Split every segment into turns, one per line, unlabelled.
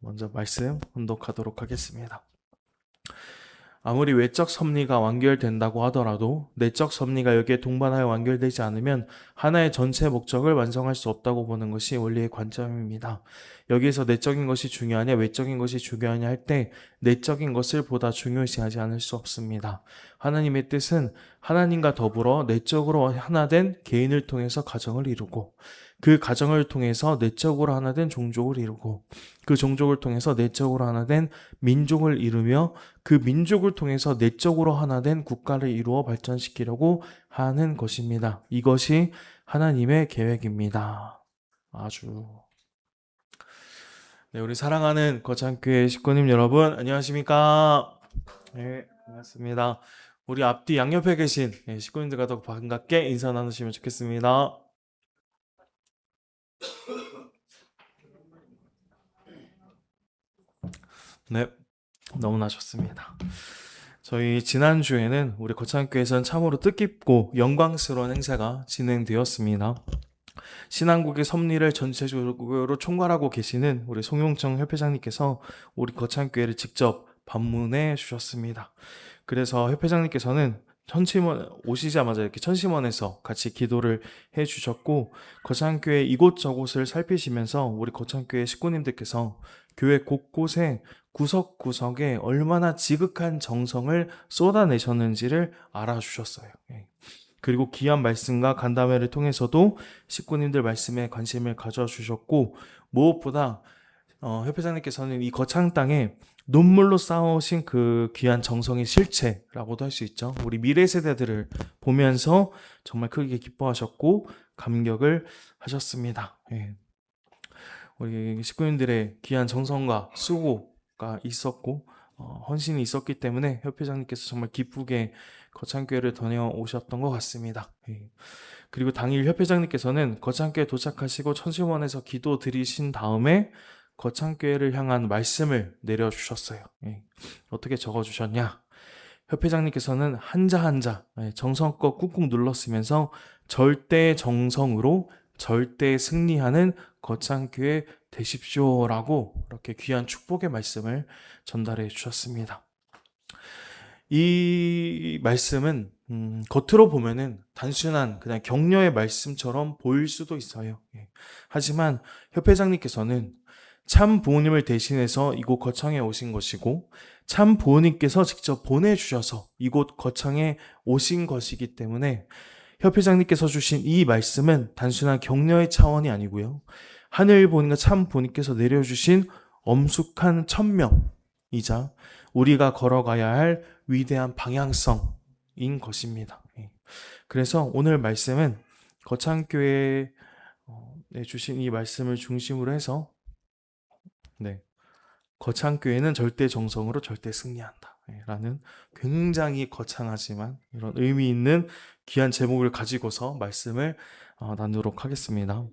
먼저 말씀 혼독하도록 하겠습니다. 아무리 외적 섭리가 완결된다고 하더라도 내적 섭리가 여기에 동반하여 완결되지 않으면 하나의 전체 목적을 완성할 수 없다고 보는 것이 원리의 관점입니다. 여기에서 내적인 것이 중요하냐 외적인 것이 중요하냐 할 때 내적인 것을 보다 중요시하지 않을 수 없습니다. 하나님의 뜻은 하나님과 더불어 내적으로 하나된 개인을 통해서 가정을 이루고 그 가정을 통해서 내적으로 하나된 종족을 이루고 그 종족을 통해서 내적으로 하나된 민족을 이루며 그 민족을 통해서 내적으로 하나된 국가를 이루어 발전시키려고 하는 것입니다. 이것이 하나님의 계획입니다. 네, 우리 사랑하는 거창교회 식구님 여러분 안녕하십니까? 네, 반갑습니다. 우리 앞뒤 양옆에 계신 식구님들과 더 반갑게 인사 나누시면 좋겠습니다. 네, 너무나 좋습니다. 저희 지난주에는 우리 거창교회에서는 참으로 뜻깊고 영광스러운 행사가 진행되었습니다. 신앙국의 섭리를 전체적으로 총괄하고 계시는 우리 송용청 협회장님께서 우리 거창교회를 직접 방문해 주셨습니다. 그래서 협회장님께서는 천심원 오시자마자 이렇게 천심원에서 같이 기도를 해 주셨고 거창교회 이곳저곳을 살피시면서 우리 거창교회 식구님들께서 교회 곳곳에 구석구석에 얼마나 지극한 정성을 쏟아내셨는지를 알아주셨어요. 그리고 귀한 말씀과 간담회를 통해서도 식구님들 말씀에 관심을 가져주셨고 무엇보다 협회장님께서는 이 거창 땅에 눈물로 쌓아오신 그 귀한 정성의 실체라고도 할 수 있죠. 우리 미래 세대들을 보면서 정말 크게 기뻐하셨고 감격을 하셨습니다. 우리 식구님들의 귀한 정성과 수고가 있었고 헌신이 있었기 때문에 협회장님께서 정말 기쁘게 거창교회를 다녀오셨던 것 같습니다. 그리고 당일 협회장님께서는 거창교회 도착하시고 천심원에서 기도 드리신 다음에 거창교회를 향한 말씀을 내려주셨어요. 어떻게 적어주셨냐? 협회장님께서는 한자 한자 정성껏 꾹꾹 눌렀으면서 절대 정성으로 절대 승리하는 거창교회 되십시오라고 이렇게 귀한 축복의 말씀을 전달해 주셨습니다. 이 말씀은 겉으로 보면은 단순한 그냥 격려의 말씀처럼 보일 수도 있어요. 하지만 협회장님께서는 참 부모님을 대신해서 이곳 거창에 오신 것이고 참 부모님께서 직접 보내주셔서 이곳 거창에 오신 것이기 때문에 협회장님께서 주신 이 말씀은 단순한 격려의 차원이 아니고요. 하늘 보니까 참 부모님께서 내려주신 엄숙한 천명이자 우리가 걸어가야 할 위대한 방향성인 것입니다. 그래서 오늘 말씀은 거창교회에 주신 이 말씀을 중심으로 해서 거창교회는 절대 정성으로 절대 승리한다 라는 굉장히 거창하지만 이런 의미 있는 귀한 제목을 가지고서 말씀을 나누도록 하겠습니다.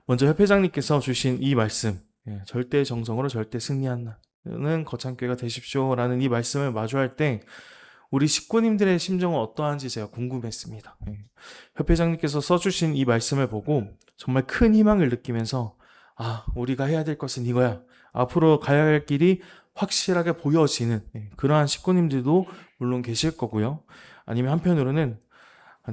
먼저 협회장님께서 주신 이 말씀 절대 정성으로 절대 승리한다는 거창교회가 되십시오 라는 이 말씀을 마주할 때 우리 식구님들의 심정은 어떠한지 제가 궁금했습니다. 협회장님께서 써주신 이 말씀을 보고 정말 큰 희망을 느끼면서 우리가 해야 될 것은 이거야. 앞으로 가야 할 길이 확실하게 보여지는 그러한 식구님들도 물론 계실 거고요. 아니면 한편으로는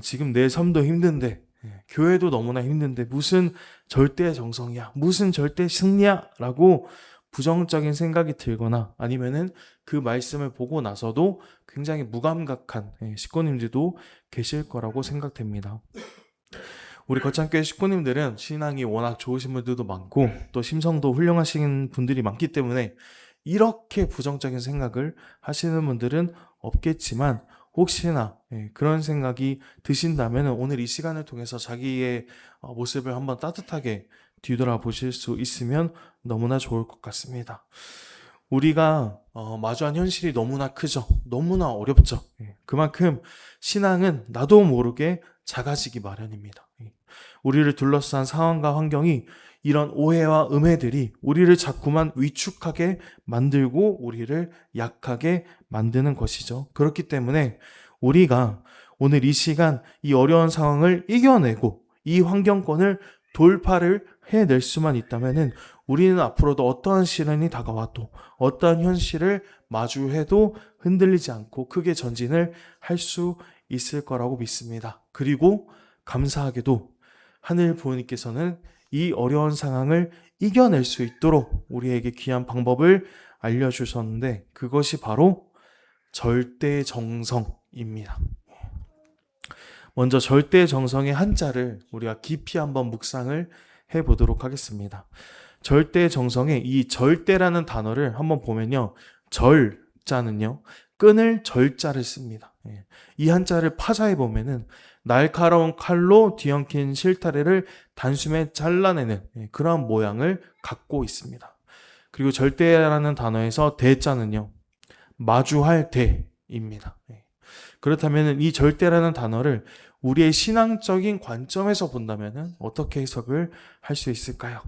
지금 내 삶도 힘든데 교회도 너무나 힘든데 무슨 절대 정성이야, 무슨 절대 승리야 라고 부정적인 생각이 들거나 아니면은 그 말씀을 보고 나서도 굉장히 무감각한 식구님들도 계실 거라고 생각됩니다. 우리 거창교회 식구님들은 신앙이 워낙 좋으신 분들도 많고 또 심성도 훌륭하신 분들이 많기 때문에 이렇게 부정적인 생각을 하시는 분들은 없겠지만 혹시나 그런 생각이 드신다면 오늘 이 시간을 통해서 자기의 모습을 한번 따뜻하게 뒤돌아보실 수 있으면 너무나 좋을 것 같습니다. 우리가 마주한 현실이 너무나 크죠. 너무나 어렵죠. 그만큼 신앙은 나도 모르게 작아지기 마련입니다. 우리를 둘러싼 상황과 환경이 이런 오해와 음해들이 우리를 자꾸만 위축하게 만들고 우리를 약하게 만드는 것이죠. 그렇기 때문에 우리가 오늘 이 시간 이 어려운 상황을 이겨내고 이 환경권을 돌파를 해낼 수만 있다면은 우리는 앞으로도 어떠한 시련이 다가와도 어떠한 현실을 마주해도 흔들리지 않고 크게 전진을 할 수 있을 거라고 믿습니다. 그리고 감사하게도 하늘 부모님께서는 이 어려운 상황을 이겨낼 수 있도록 우리에게 귀한 방법을 알려주셨는데 그것이 바로 절대정성입니다. 먼저 절대정성의 한자를 우리가 깊이 한번 묵상을 해보도록 하겠습니다. 절대정성의 이 절대라는 단어를 한번 보면요. 절자는요. 끊을 절자를 씁니다. 이 한자를 파자해 보면은 날카로운 칼로 뒤엉킨 실타래를 단숨에 잘라내는 그런 모양을 갖고 있습니다. 그리고 절대라는 단어에서 대자는요. 마주할 대입니다. 그렇다면 이 절대라는 단어를 우리의 신앙적인 관점에서 본다면 어떻게 해석을 할 수 있을까요?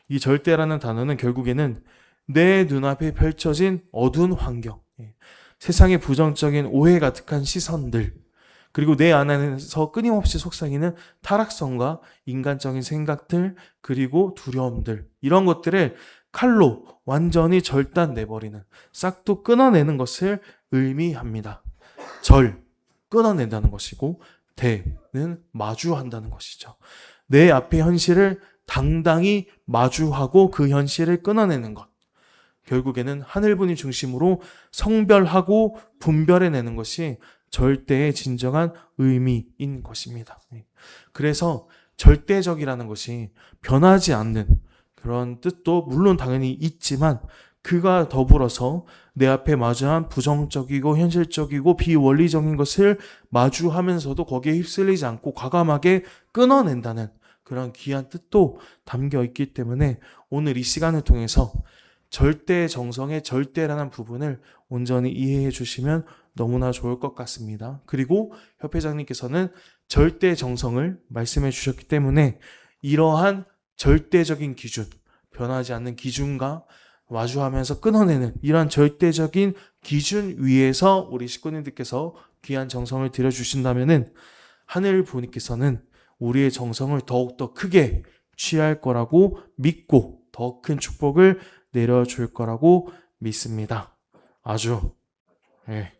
이 절대라는 단어는 결국에는 내 눈앞에 펼쳐진 어두운 환경, 세상의 부정적인 오해 가득한 시선들, 그리고 내 안에서 끊임없이 속삭이는 타락성과 인간적인 생각들, 그리고 두려움들, 이런 것들을 칼로 완전히 절단내버리는, 싹둑 끊어내는 것을 의미합니다. 절, 끊어낸다는 것이고 대는 마주한다는 것이죠. 내 앞의 현실을 당당히 마주하고 그 현실을 끊어내는 것. 결국에는 하늘분이 중심으로 성별하고 분별해내는 것이 절대의 진정한 의미인 것입니다. 그래서 절대적이라는 것이 변하지 않는 그런 뜻도 물론 당연히 있지만 그가 더불어서 내 앞에 마주한 부정적이고 현실적이고 비원리적인 것을 마주하면서도 거기에 휩쓸리지 않고 과감하게 끊어낸다는 그런 귀한 뜻도 담겨 있기 때문에 오늘 이 시간을 통해서 절대 정성의 절대라는 부분을 온전히 이해해 주시면 너무나 좋을 것 같습니다. 그리고 협회장님께서는 절대 정성을 말씀해 주셨기 때문에 이러한 절대적인 기준, 변하지 않는 기준과 마주하면서 끊어내는 이러한 절대적인 기준 위에서 우리 식구님들께서 귀한 정성을 들여주신다면은 하늘 부모님께서는 우리의 정성을 더욱더 크게 취할 거라고 믿고 더 큰 축복을 내려줄 거라고 믿습니다. 아주. 네.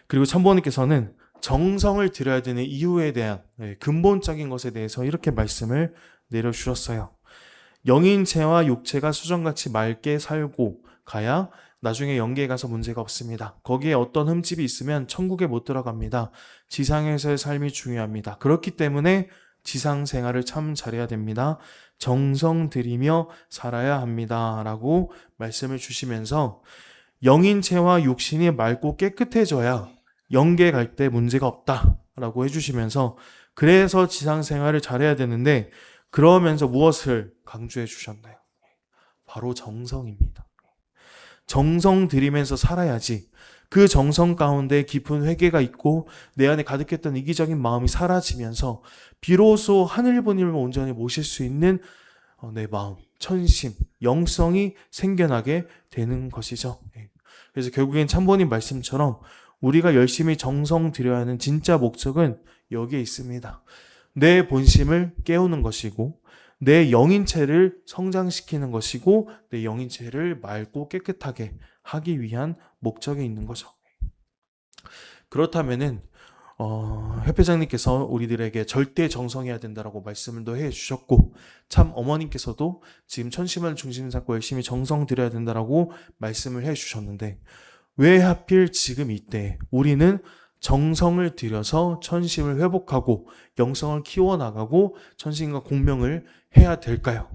그리고 천부모님께서는 정성을 들여야 되는 이유에 대한 근본적인 것에 대해서 이렇게 말씀을 내려주셨어요. 영인체와 육체가 수정같이 맑게 살고 가야 나중에 영계에 가서 문제가 없습니다. 거기에 어떤 흠집이 있으면 천국에 못 들어갑니다. 지상에서의 삶이 중요합니다. 그렇기 때문에 지상 생활을 참 잘해야 됩니다. 정성 들이며 살아야 합니다. 라고 말씀을 주시면서 영인체와 육신이 맑고 깨끗해져야 영계 갈 때 문제가 없다. 라고 해주시면서 그래서 지상 생활을 잘해야 되는데 그러면서 무엇을 강조해 주셨나요? 바로 정성입니다. 정성 들이면서 살아야지 그 정성 가운데 깊은 회개가 있고 내 안에 가득했던 이기적인 마음이 사라지면서 비로소 하늘부님을 온전히 모실 수 있는 내 마음, 천심, 영성이 생겨나게 되는 것이죠. 그래서 결국엔 참부모님 말씀처럼 우리가 열심히 정성 들여야 하는 진짜 목적은 여기에 있습니다. 내 본심을 깨우는 것이고 내 영인체를 성장시키는 것이고 내 영인체를 맑고 깨끗하게 하기 위한 목적에 있는 거죠. 그렇다면은 협회장님께서 우리들에게 절대 정성해야 된다라고 말씀을 또 해주셨고 참 어머님께서도 지금 천심을 중심 잡고 열심히 정성 들여야 된다라고 말씀을 해주셨는데 왜 하필 지금 이때 우리는 정성을 들여서 천심을 회복하고 영성을 키워나가고 천심과 공명을 해야 될까요?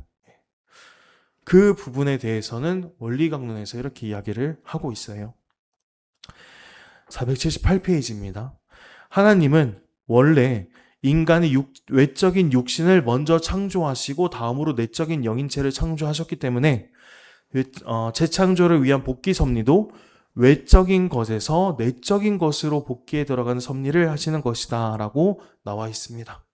그 부분에 대해서는 원리강론에서 이렇게 이야기를 하고 있어요. 478페이지입니다. 하나님은 원래 인간의 외적인 육신을 먼저 창조하시고 다음으로 내적인 영인체를 창조하셨기 때문에 재창조를 위한 복귀 섭리도 외적인 것에서 내적인 것으로 복귀에 들어가는 섭리를 하시는 것이다 라고 나와 있습니다.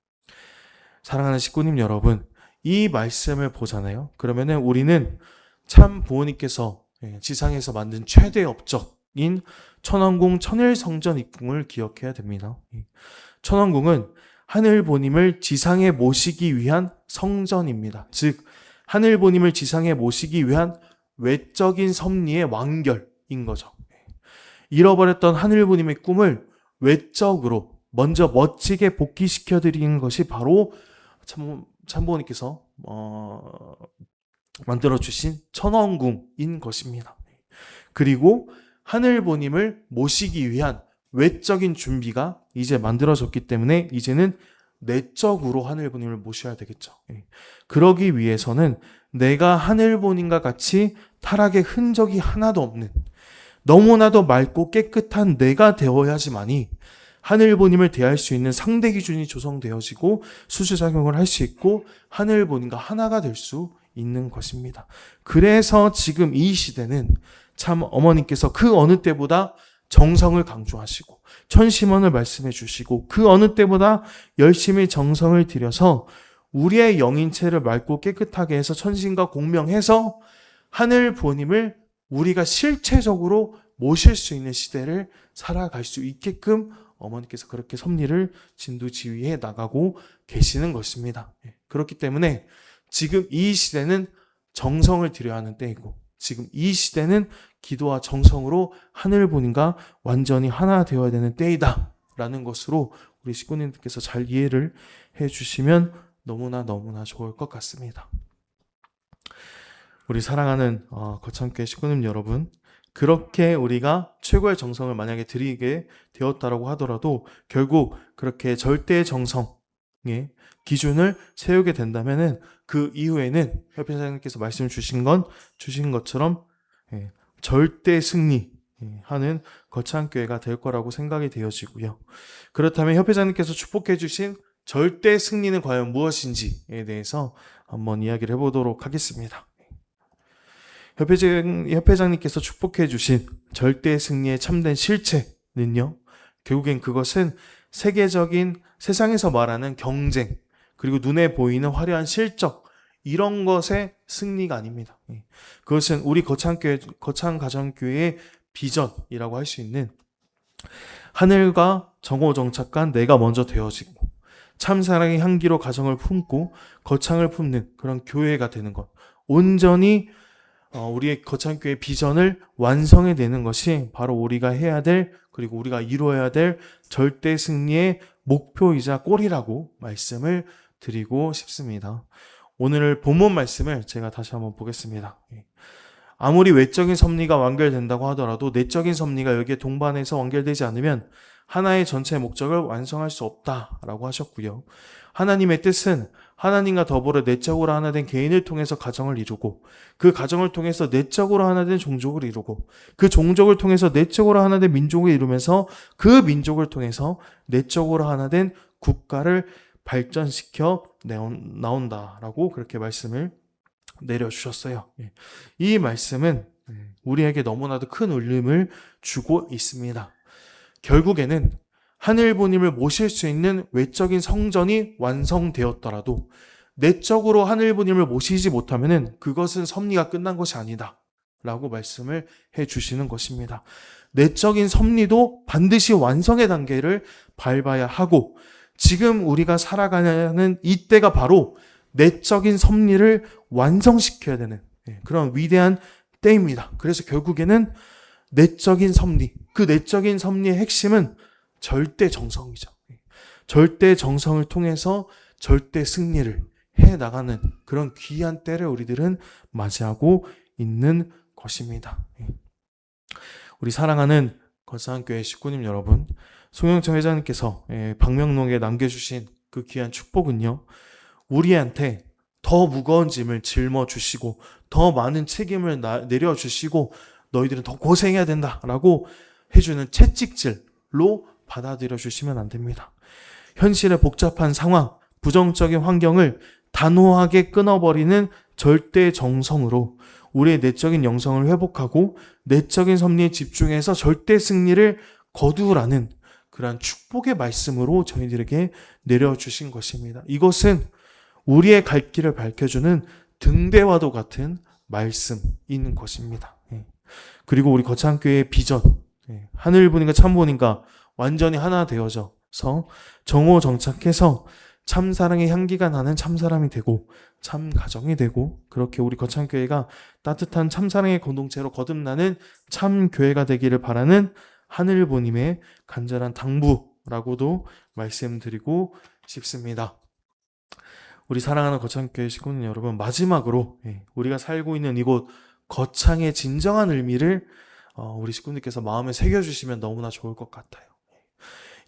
사랑하는 식구님 여러분, 이 말씀을 보잖아요. 그러면은 우리는 참 부모님께서 지상에서 만든 최대 업적인 천왕궁 천일성전 입궁을 기억해야 됩니다. 천왕궁은 하늘 부모님을 지상에 모시기 위한 성전입니다. 즉 하늘보님을 지상에 모시기 위한 외적인 섭리의 완결인 거죠. 잃어버렸던 하늘보님의 꿈을 외적으로 먼저 멋지게 복귀시켜 드리는 것이 바로 참부모님께서 만들어 주신 천원궁인 것입니다. 그리고 하늘보님을 모시기 위한 외적인 준비가 이제 만들어졌기 때문에 이제는 내적으로 하늘보님을 모셔야 되겠죠. 그러기 위해서는 내가 하늘보님과 같이 타락의 흔적이 하나도 없는 너무나도 맑고 깨끗한 내가 되어야지만이 하늘보님을 대할 수 있는 상대 기준이 조성되어지고 수수작용을 할 수 있고 하늘보님과 하나가 될 수 있는 것입니다. 그래서 지금 이 시대는 참 어머니께서 그 어느 때보다 정성을 강조하시고 천심원을 말씀해 주시고 그 어느 때보다 열심히 정성을 들여서 우리의 영인체를 맑고 깨끗하게 해서 천신과 공명해서 하늘보님을 우리가 실체적으로 모실 수 있는 시대를 살아갈 수 있게끔 어머니께서 그렇게 섭리를 진두지휘해 나가고 계시는 것입니다. 그렇기 때문에 지금 이 시대는 정성을 들여야 하는 때이고 지금 이 시대는 기도와 정성으로 하늘보님과 완전히 하나 되어야 되는 때이다 라는 것으로 우리 식구님들께서 잘 이해를 해주시면 너무나 좋을 것 같습니다. 우리 사랑하는 거창교회 식구님 여러분, 그렇게 우리가 최고의 정성을 만약에 드리게 되었다라고 하더라도 결국 그렇게 절대의 정성의 기준을 세우게 된다면은 그 이후에는 협회장님께서 말씀 주신 것처럼 절대 승리하는 거창교회가 될 거라고 생각이 되어지고요. 그렇다면 협회장님께서 축복해 주신 절대 승리는 과연 무엇인지에 대해서 한번 이야기를 해보도록 하겠습니다. 협회장님께서 축복해 주신 절대 승리의 참된 실체는요, 결국엔 그것은 세계적인 세상에서 말하는 경쟁, 그리고 눈에 보이는 화려한 실적, 이런 것의 승리가 아닙니다. 그것은 우리 거창가정교회의 비전이라고 할 수 있는 하늘과 정오정착간 내가 먼저 되어지고 참사랑의 향기로 가정을 품고 거창을 품는 그런 교회가 되는 것, 온전히 우리의 거창교회의 비전을 완성해내는 것이 바로 우리가 해야 될, 그리고 우리가 이루어야 될 절대 승리의 목표이자 꼴이라고 말씀을 드리고 싶습니다. 오늘 본문 말씀을 제가 다시 한번 보겠습니다. 아무리 외적인 섭리가 완결된다고 하더라도 내적인 섭리가 여기에 동반해서 완결되지 않으면 하나의 전체 목적을 완성할 수 없다라고 하셨고요. 하나님의 뜻은 하나님과 더불어 내적으로 하나 된 개인을 통해서 가정을 이루고 그 가정을 통해서 내적으로 하나 된 종족을 이루고 그 종족을 통해서 내적으로 하나 된 민족을 이루면서 그 민족을 통해서 내적으로 하나 된 국가를 발전시켜 나온다라고 그렇게 말씀을 내려주셨어요. 이 말씀은 우리에게 너무나도 큰 울림을 주고 있습니다. 결국에는 하늘보님을 모실 수 있는 외적인 성전이 완성되었더라도 내적으로 하늘보님을 모시지 못하면 그것은 섭리가 끝난 것이 아니다 라고 말씀을 해주시는 것입니다. 내적인 섭리도 반드시 완성의 단계를 밟아야 하고 지금 우리가 살아가는 이때가 바로 내적인 섭리를 완성시켜야 되는 그런 위대한 때입니다. 그래서 결국에는 내적인 섭리, 그 내적인 섭리의 핵심은 절대 정성이죠. 절대 정성을 통해서 절대 승리를 해나가는 그런 귀한 때를 우리들은 맞이하고 있는 것입니다. 우리 사랑하는 거창교회 식구님 여러분, 송영철 회장님께서 방명록에 남겨주신 그 귀한 축복은요, 우리한테 더 무거운 짐을 짊어주시고 더 많은 책임을 내려주시고 너희들은 더 고생해야 된다라고 해주는 채찍질로 받아들여 주시면 안 됩니다. 현실의 복잡한 상황, 부정적인 환경을 단호하게 끊어버리는 절대 정성으로 우리의 내적인 영성을 회복하고 내적인 섭리에 집중해서 절대 승리를 거두라는 그러한 축복의 말씀으로 저희들에게 내려주신 것입니다. 이것은 우리의 갈 길을 밝혀주는 등대와도 같은 말씀인 것입니다. 그리고 우리 거창교회의 비전, 하늘보님과 참보님과 완전히 하나 되어져서 정오정착해서 참사랑의 향기가 나는 참사람이 되고 참 가정이 되고 그렇게 우리 거창교회가 따뜻한 참사랑의 공동체로 거듭나는 참 교회가 되기를 바라는 하늘보님의 간절한 당부라고도 말씀드리고 싶습니다. 우리 사랑하는 거창교회 식구는 여러분, 마지막으로 우리가 살고 있는 이곳 거창의 진정한 의미를 우리 식구님께서 마음에 새겨주시면 너무나 좋을 것 같아요.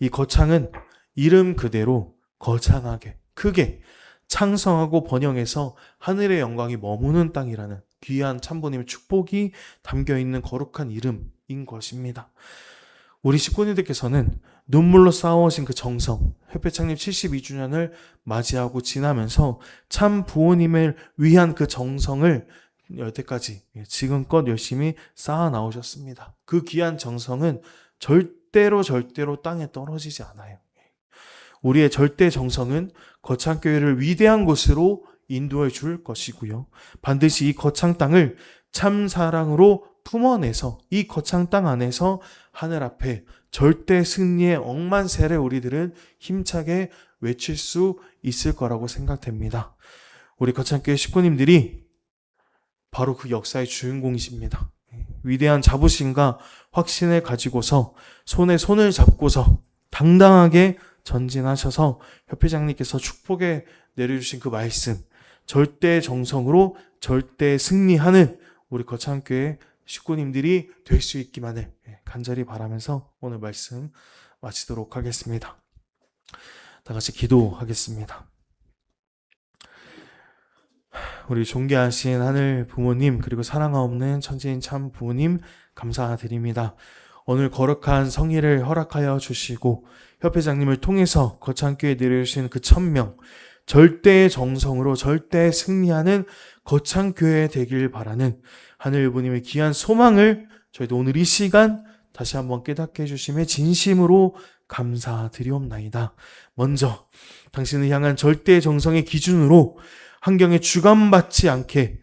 이 거창은 이름 그대로 거창하게, 크게, 창성하고 번영해서 하늘의 영광이 머무는 땅이라는 귀한 참부님의 축복이 담겨있는 거룩한 이름인 것입니다. 우리 식구님들께서는 눈물로 쌓아오신 그 정성, 협회 창립 72주년을 맞이하고 지나면서 참 부모님을 위한 그 정성을 여태까지 지금껏 열심히 쌓아 나오셨습니다. 그 귀한 정성은 절대로 땅에 떨어지지 않아요. 우리의 절대 정성은 거창교회를 위대한 곳으로 인도해 줄 것이고요. 반드시 이 거창 땅을 참 사랑으로 품어내서 이 거창 땅 안에서 하늘 앞에 절대 승리의 억만세를 우리들은 힘차게 외칠 수 있을 거라고 생각됩니다. 우리 거창교회 식구님들이 바로 그 역사의 주인공이십니다. 위대한 자부심과 확신을 가지고서 손에 손을 잡고서 당당하게 전진하셔서 협회장님께서 축복에 내려주신 그 말씀, 절대 정성으로 절대 승리하는 우리 거창교회 식구님들이 될 수 있기만을 간절히 바라면서 오늘 말씀 마치도록 하겠습니다. 다 같이 기도하겠습니다. 우리 존귀하신 하늘 부모님, 그리고 사랑하옵는 천지인 참 부모님 감사드립니다. 오늘 거룩한 성의를 허락하여 주시고 협회장님을 통해서 거창교회에 내려주신 그 1000명, 절대의 정성으로 절대 승리하는 거창교회 되길 바라는 하늘 부모님의 귀한 소망을 저희도 오늘 이 시간 다시 한번 깨닫게 해주심에 진심으로 감사드리옵나이다. 먼저 당신을 향한 절대의 정성의 기준으로 환경에 주관받지 않게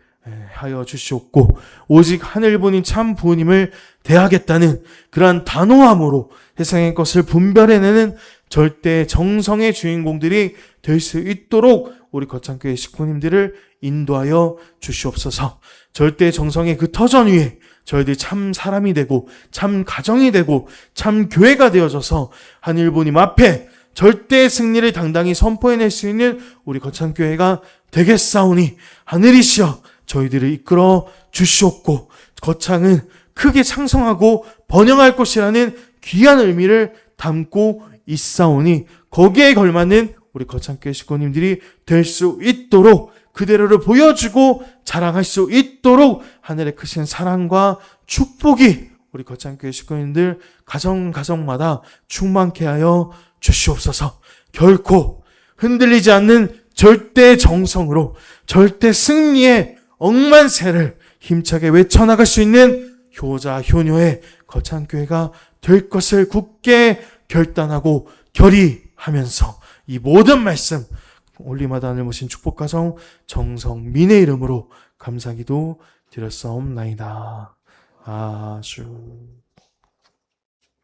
하여 주시옵고, 오직 하늘 보님 참 부모님을 대하겠다는 그러한 단호함으로 세상의 것을 분별해내는 절대 정성의 주인공들이 될 수 있도록 우리 거창교회 식구님들을 인도하여 주시옵소서. 절대 정성의 그 터전 위에 저희들이 참 사람이 되고 참 가정이 되고 참 교회가 되어져서 하늘 보님 앞에 절대 승리를 당당히 선포해낼 수 있는 우리 거창교회가 되겠사오니 하늘이시여 저희들을 이끌어 주시옵고, 거창은 크게 창성하고 번영할 곳이라는 귀한 의미를 담고 있사오니 거기에 걸맞는 우리 거창교회 식구님들이 될 수 있도록, 그대로를 보여주고 자랑할 수 있도록 하늘의 크신 사랑과 축복이 우리 거창교회 식구님들 가정마다 충만케 하여 주시옵소서. 결코 흔들리지 않는 절대 정성으로 절대 승리의 억만세를 힘차게 외쳐나갈 수 있는 효자 효녀의 거창교회가 될 것을 굳게 결단하고 결의하면서 이 모든 말씀 올리마다 하늘 모신 축복가정 정성민의 이름으로 감사기도 드렸사옵나이다. 아주